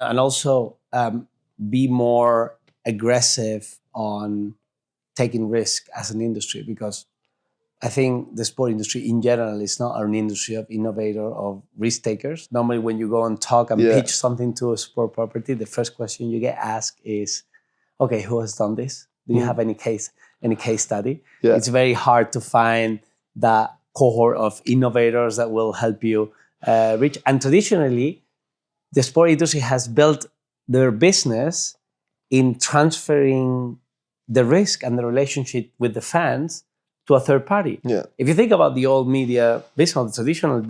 And also be more aggressive on taking risk as an industry, because I think the sport industry in general is not an industry of innovator, of risk takers. Normally when you go and talk and pitch something to a sport property, the first question you get asked is, okay, who has done this? Do you have any case study? Yeah. It's very hard to find that cohort of innovators that will help you reach. And traditionally, the sport industry has built their business in transferring the risk and the relationship with the fans to a third party. Yeah. If you think about the old media business, the traditional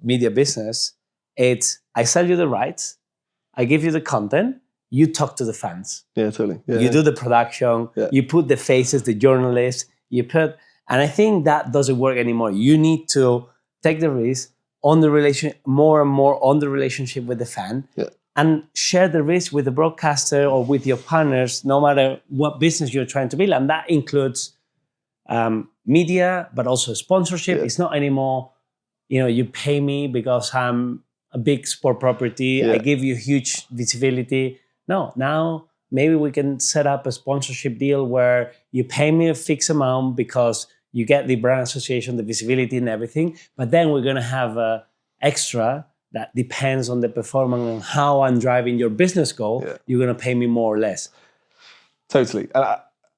media business, it's I sell you the rights, I give you the content, you talk to the fans. Yeah, totally. Yeah, you do the production, you put the faces, the journalists, and I think that doesn't work anymore. You need to take the risk on the more and more on the relationship with the fan. Yeah. And share the risk with the broadcaster or with your partners, no matter what business you're trying to build. And that includes media, but also sponsorship. Yeah. It's not anymore, you pay me because I'm a big sport property. Yeah. I give you huge visibility. No, now maybe we can set up a sponsorship deal where you pay me a fixed amount because you get the brand association, the visibility and everything. But then we're going to have an extra that depends on the performance and how I'm driving your business goal. Yeah. You're going to pay me more or less. Totally. And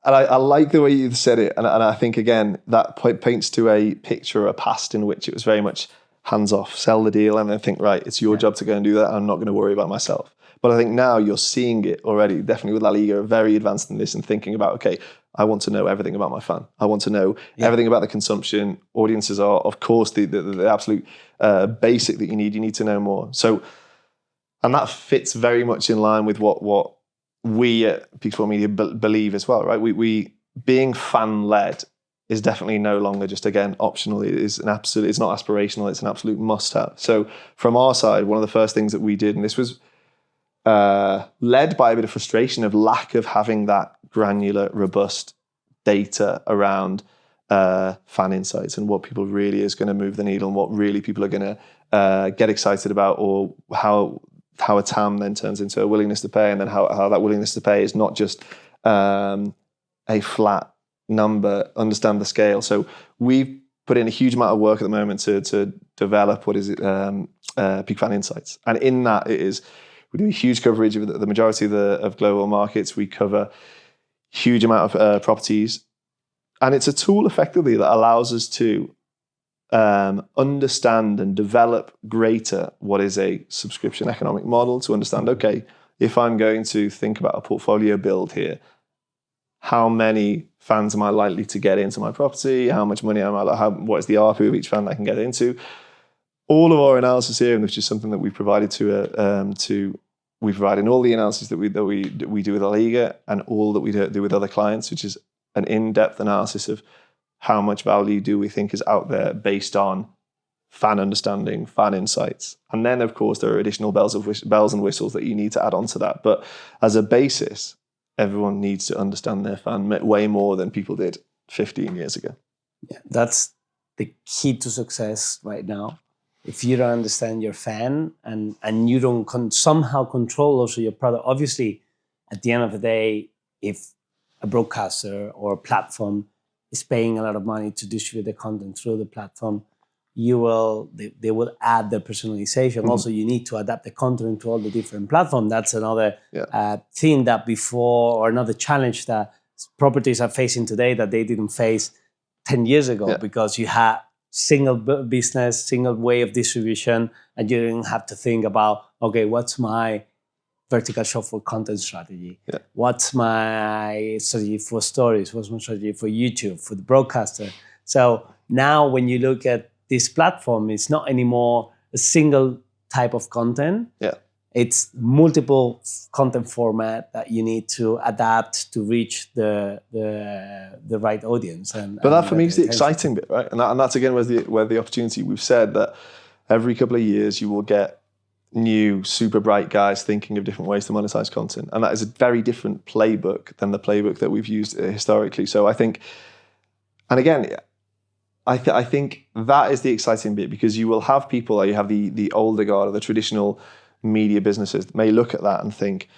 I like the way you've said it. And I think, again, that paints to a picture, a past in which it was very much hands off, sell the deal, and then think, right, it's your job to go and do that. I'm not going to worry about myself. But I think now you're seeing it already, definitely with LALIGA, very advanced in this and thinking about, okay, I want to know everything about my fan. I want to know everything about the consumption. Audiences are, of course, the absolute basic that you need. You need to know more. So, and that fits very much in line with what we at Peak Sport Media believe as well, right? We being fan-led is definitely no longer just, again, optional. It is it's not aspirational. It's an absolute must-have. So from our side, one of the first things that we did, and this was led by a bit of frustration of lack of having that granular, robust data around fan insights and what people really is going to move the needle and what really people are going to get excited about, or how a TAM then turns into a willingness to pay, and then how that willingness to pay is not just a flat number, understand the scale. So we've put in a huge amount of work at the moment to develop what is it, Peak Fan Insights. And in that we do a huge coverage of the majority of global markets. We cover huge amount of properties. And it's a tool effectively that allows us to understand and develop greater what is a subscription economic model, to understand, okay, if I'm going to think about a portfolio build here, how many fans am I likely to get into my property? How much money what is the ARPU of each fan I can get into? All of our analysis here, and which is something that we provided we provide in all the analysis that we do with LALIGA and all that we do with other clients, which is an in-depth analysis of how much value do we think is out there based on fan understanding, fan insights. And then, of course, there are additional bells and whistles that you need to add on to that. But as a basis, everyone needs to understand their fan way more than people did 15 years ago. Yeah, that's the key to success right now. If you don't understand your fan and you don't somehow control also your product, obviously, at the end of the day, if a broadcaster or a platform is paying a lot of money to distribute the content through the platform, they will add their personalization. Mm-hmm. Also, you need to adapt the content to all the different platforms. That's another thing that before, or another challenge that properties are facing today that they didn't face 10 years ago, because you had single business, single way of distribution, and you didn't have to think about, okay, what's my vertical shop for content strategy? Yeah. What's my strategy for stories? What's my strategy for YouTube, for the broadcaster? So now when you look at this platform, it's not anymore a single type of content. Yeah. It's multiple content format that you need to adapt to reach the right audience. But that for me is the exciting bit, right? And that's again where the opportunity. We've said that every couple of years you will get new super bright guys thinking of different ways to monetize content, and that is a very different playbook than the playbook that we've used historically. So I think, and again, I think that is the exciting bit, because you will have people, you have the older guard, or the traditional media businesses may look at that and think,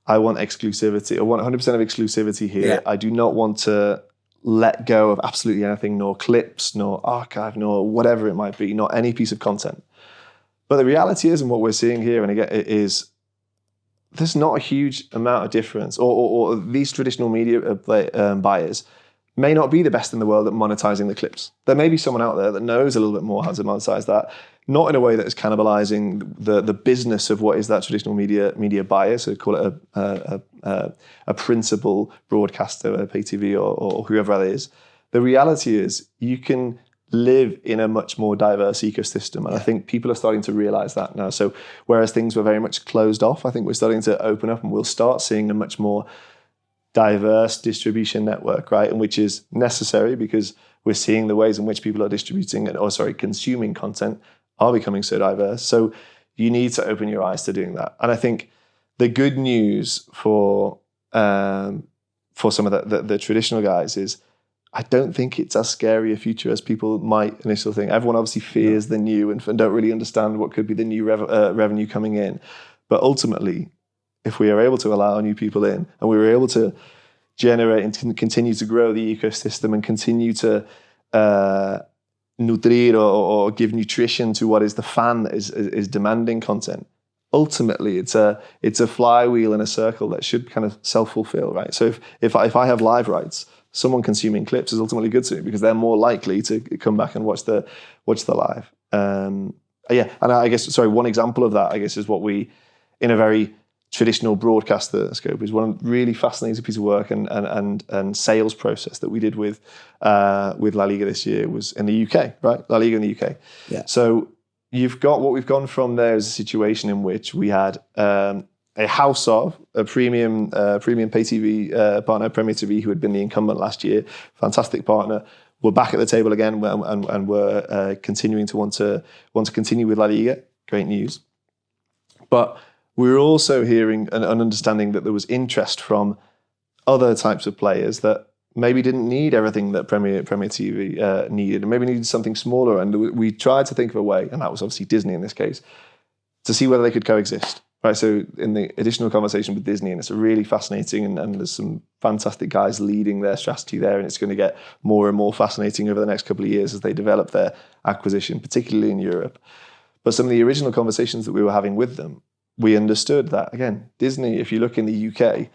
I want exclusivity, or want 100% of exclusivity here. Yeah. I do not want to let go of absolutely anything, nor clips, nor archive, nor whatever it might be, not any piece of content. But the reality is, and what we're seeing here, and again, it is there's not a huge amount of difference, or these traditional media buyers may not be the best in the world at monetizing the clips. There may be someone out there that knows a little bit more how to monetize that, not in a way that is cannibalizing the business of what is that traditional media buyer. So call it a principal broadcaster, a pay TV, or whoever that is. The reality is you can live in a much more diverse ecosystem. And I think people are starting to realize that now. So whereas things were very much closed off, I think we're starting to open up, and we'll start seeing a much more diverse distribution network, right? And which is necessary because we're seeing the ways in which people are consuming content are becoming so diverse. So you need to open your eyes to doing that. And I think the good news for some of the traditional guys is I don't think it's as scary a future as people might initially think. Everyone obviously fears the new and don't really understand what could be the new revenue coming in. But ultimately, if we are able to allow new people in, and we were able to generate and continue to grow the ecosystem and continue to nutrir or give nutrition to what is the fan that is demanding content, ultimately it's a flywheel in a circle that should kind of self-fulfill, right? So if I have live rights, someone consuming clips is ultimately good to me because they're more likely to come back and watch the live. And I guess, one example of that, I guess, is what we, in a very traditional broadcaster scope, is one really fascinating piece of work and sales process that we did with LALIGA this year was in the UK, right? LALIGA in the UK. Yeah. So you've got what we've gone from there is a situation in which we had a house of a premium pay TV partner, Premier TV, who had been the incumbent last year, fantastic partner. We're back at the table again, and we're continuing to want to continue with LALIGA. Great news. But we're also hearing and understanding that there was interest from other types of players that maybe didn't need everything that Premier TV needed, and maybe needed something smaller. And we tried to think of a way, and that was obviously Disney in this case, to see whether they could coexist. Right, so in the additional conversation with Disney, and it's a really fascinating, and there's some fantastic guys leading their strategy there, and it's going to get more and more fascinating over the next couple of years as they develop their acquisition, particularly in Europe. But some of the original conversations that we were having with them, we understood that, again, Disney, if you look in the UK,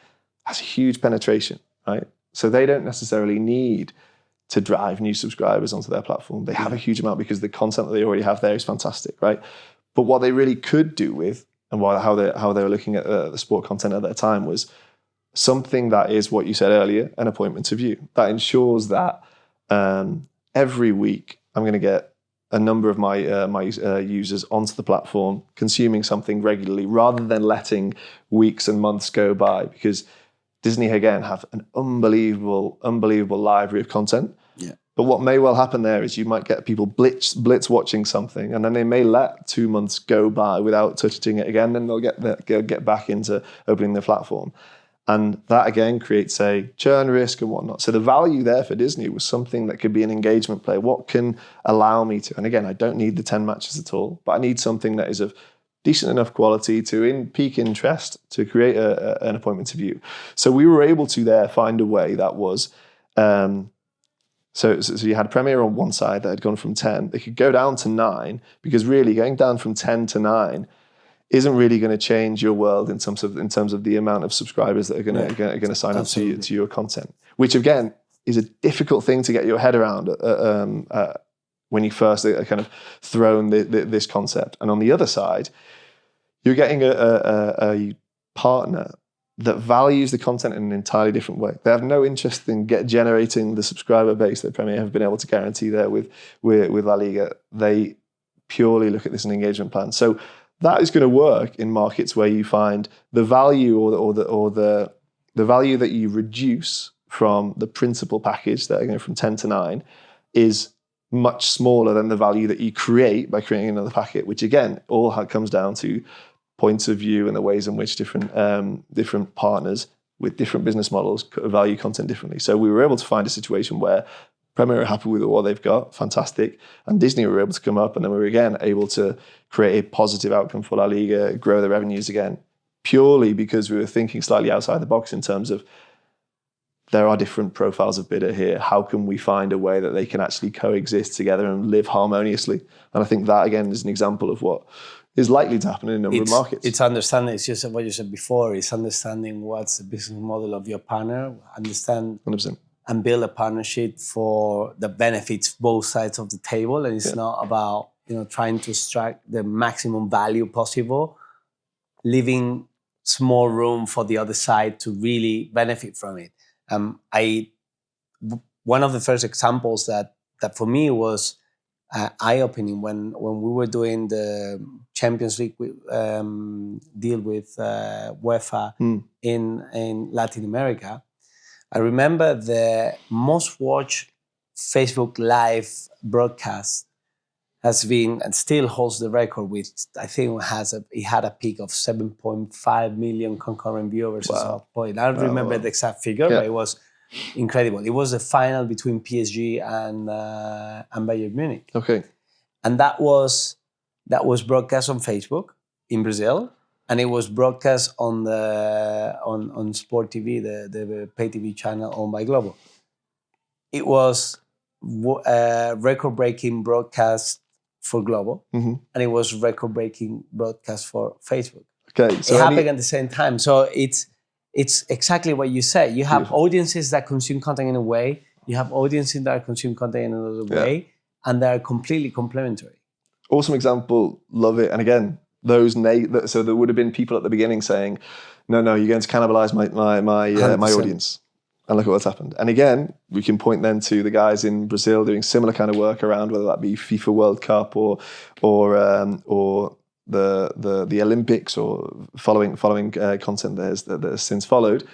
has a huge penetration, right? So they don't necessarily need to drive new subscribers onto their platform. They have a huge amount because the content that they already have there is fantastic, right? But what they really could do with, and how they were looking at the sport content at that time, was something that is what you said earlier, an appointment to view. That ensures that every week I'm going to get a number of my users onto the platform, consuming something regularly, rather than letting weeks and months go by. Because Disney, again, have an unbelievable library of content. Yeah. But what may well happen there is you might get people blitz watching something, and then they may let 2 months go by without touching it again. Then they'll get back into opening the platform, and that again creates a churn risk and whatnot. So the value there for Disney was something that could be an engagement play. What can allow me to? And again, I don't need the 10 matches at all, but I need something that is of decent enough quality to pique interest to create an appointment to view. So we were able to there find a way that was. So you had Premier on one side that had gone from 10. They could go down to 9, because really going down from 10 to 9 isn't really going to change your world in terms of the amount of subscribers that are going to sign up to your content. Which again is a difficult thing to get your head around when you first kind of thrown this concept. And on the other side, you're getting a partner that values the content in an entirely different way. They have no interest in generating the subscriber base that Premier have been able to guarantee there with LALIGA. They purely look at this as an engagement plan. So that is going to work in markets where you find the value or the value that you reduce from the principal package that are going from 10 to 9 is much smaller than the value that you create by creating another packet, which again all comes down to points of view and the ways in which different partners with different business models value content differently. So we were able to find a situation where Premier are happy with what they've got, fantastic. And Disney were able to come up, and then we were again able to create a positive outcome for La Liga, grow the revenues again, purely because we were thinking slightly outside the box in terms of there are different profiles of bidder here. How can we find a way that they can actually coexist together and live harmoniously? And I think that, again, is an example of what is likely to happen in a number of markets. It's understanding, it's just what you said before, it's understanding what's the business model of your partner, understand 100%. and build a partnership for the benefits both sides of the table. And it's not about, trying to extract the maximum value possible, leaving small room for the other side to really benefit from it. One of the first examples that for me was eye-opening when we were doing the Champions League deal with UEFA in Latin America. I remember the most watched Facebook Live broadcast has been and still holds the record with, I think it had a peak of 7.5 million concurrent viewers at some point. I don't remember the exact figure, but it was incredible. It was the final between PSG and Bayern Munich. Okay. And that was broadcast on Facebook in Brazil, and it was broadcast on Sport TV, the pay TV channel owned by Globo. It was a record-breaking broadcast for Globo, and it was record-breaking broadcast for Facebook. Okay, so it happened at the same time. So it's exactly what you said. You have audiences that consume content in a way, you have audiences that consume content in another way, and they're completely complementary. Awesome example, love it. And again, so there would have been people at the beginning saying, no, you're going to cannibalize my audience. And look at what's happened. And again, we can point then to the guys in Brazil doing similar kind of work around, whether that be FIFA World Cup or the Olympics, or following content that has since followed.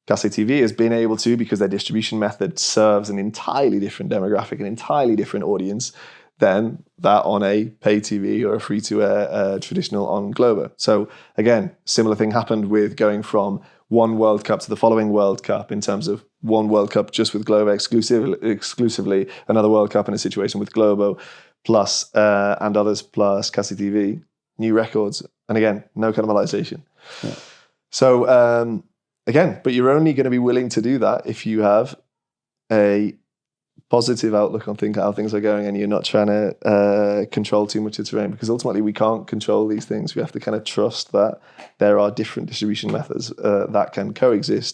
Gameday TV has been able to, because their distribution method serves an entirely different demographic, an entirely different audience than that on a pay TV or a free-to-air traditional on Globo. So again, similar thing happened with going from one World Cup to the following World Cup, in terms of one World Cup just with Globo exclusively, another World Cup in a situation with Globo plus and others plus Gameday TV, new records, and again, no cannibalization. Yeah. So again, but you're only going to be willing to do that if you have a positive outlook on how things are going, and you're not trying to control too much of the terrain, because ultimately we can't control these things. We have to kind of trust that there are different distribution methods that can coexist